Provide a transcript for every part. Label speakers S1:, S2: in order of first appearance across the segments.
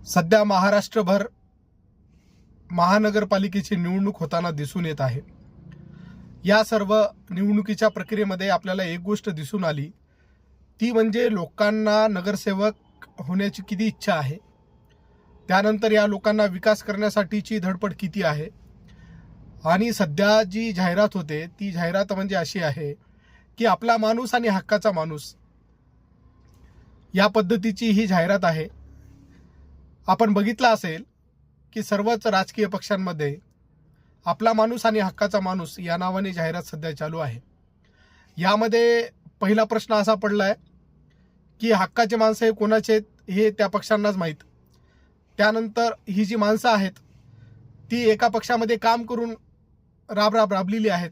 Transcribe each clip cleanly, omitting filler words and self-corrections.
S1: सध्या महाराष्ट्रभर महानगरपालिकेची निवडणूक होताना दिसून येत आहे। या सर्व निवडणुकीच्या प्रक्रियेमध्ये आपल्याला एक गोष्ट दिसून आली, ती म्हणजे लोकांना नगरसेवक होण्याची किती इच्छा आहे, त्यानंतर या लोकांना विकास करण्यासाठीची धडपड किती आहे। आणि सध्या जी जाहिरात होते ती जाहिरात म्हणजे अशी आहे की आपला माणूस आणि हक्काचा माणूस, या पद्धतीची ही जाहिरात आहे। आपण बघितलं असेल की सर्वच राजकीय पक्षांमध्ये आपला माणूस आणि हक्काचा माणूस या नावाने जाहिरात सध्या चालू आहे। यामध्ये पहिला प्रश्न असा पडलाय की हक्काचे माणसं हे कोणाचे आहेत हे त्या पक्षांनाच माहीत। त्यानंतर ही जी माणसं आहेत ती एका पक्षामध्ये काम करून राबलेली आहेत,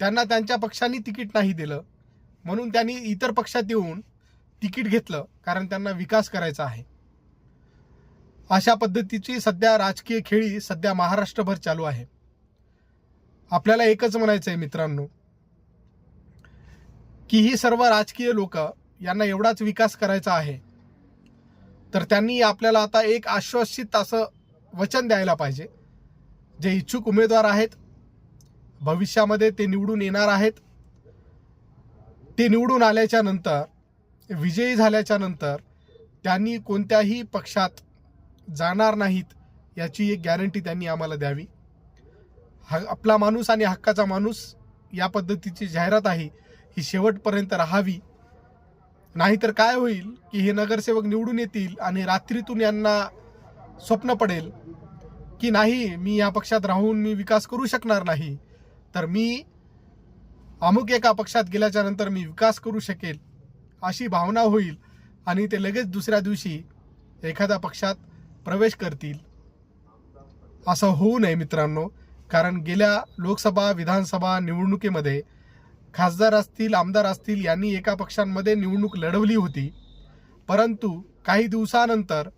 S1: त्यांना त्यांच्या पक्षांनी तिकीट नाही दिलं म्हणून त्यांनी इतर पक्षात येऊन तिकीट घेतलं, कारण त्यांना विकास करायचा आहे। अशा पद्धतीची सध्या राजकीय खेळी सध्या महाराष्ट्रभर चालू आहे। आपल्याला एकच म्हणायचं आहे मित्रांनो, की ही सर्व राजकीय लोक यांना एवढाच विकास करायचा आहे तर त्यांनी आपल्याला आता एक आश्वासित असं वचन द्यायला पाहिजे। जे इच्छुक उमेदवार आहेत, भविष्यामध्ये ते निवडून येणार आहेत, ते निवडून आल्याच्या नंतर, विजयी झाल्याच्या नंतर त्यांनी कोणत्याही पक्षात जाणार नाहीत याची एक गॅरंटी त्यांनी आम्हाला द्यावी। आपला माणूस आणि हक्काचा माणूस या पद्धतीची जाहिरात आहे ही शेवटपर्यंत राहावी। नाहीतर काय होईल की हे नगरसेवक निवडून येतील आणि रात्रीतून यांना स्वप्न पडेल की नाही, मी या पक्षात राहून मी विकास करू शकणार नाही, तर मी अमुक एका पक्षात गेल्याच्या नंतर मी विकास करू शकेल अशी भावना होईल आणि ते लगेच दुसऱ्या दिवशी एखाद्या पक्षात प्रवेश करतील। असं होऊ नये मित्रांनो, कारण गेल्या लोकसभा विधानसभा निवडणुकीमध्ये खासदार असतील, आमदार असतील, यांनी एका पक्षांमध्ये निवडणूक लढवली होती, परंतु काही दिवसानंतर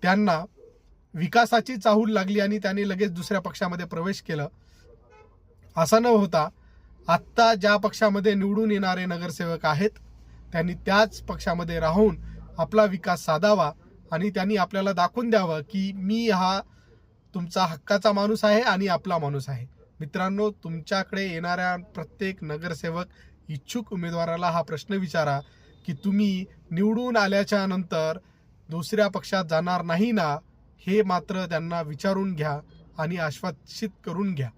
S1: त्यांना विकासाची चाहूल लागली आणि त्यांनी लगेच दुसऱ्या पक्षामध्ये प्रवेश केला। असं न होता आत्ता ज्या पक्षामध्ये निवडून येणारे नगरसेवक आहेत त्यांनी त्याच पक्षामध्ये राहून आपला विकास साधावा आणि त्यांनी आपल्याला दाखवून द्यावं की मी हा तुमचा हक्काचा माणूस आहे आणि आपला माणूस आहे। मित्रांनो, तुमच्याकडे येणाऱ्या प्रत्येक नगरसेवक इच्छुक उमेदवाराला हा प्रश्न विचारा की तुम्ही निवडून आल्याच्या नंतर दुसऱ्या पक्षात जाणार नाही ना, हे मात्र त्यांना विचारून घ्या आणि आश्वासित करून घ्या।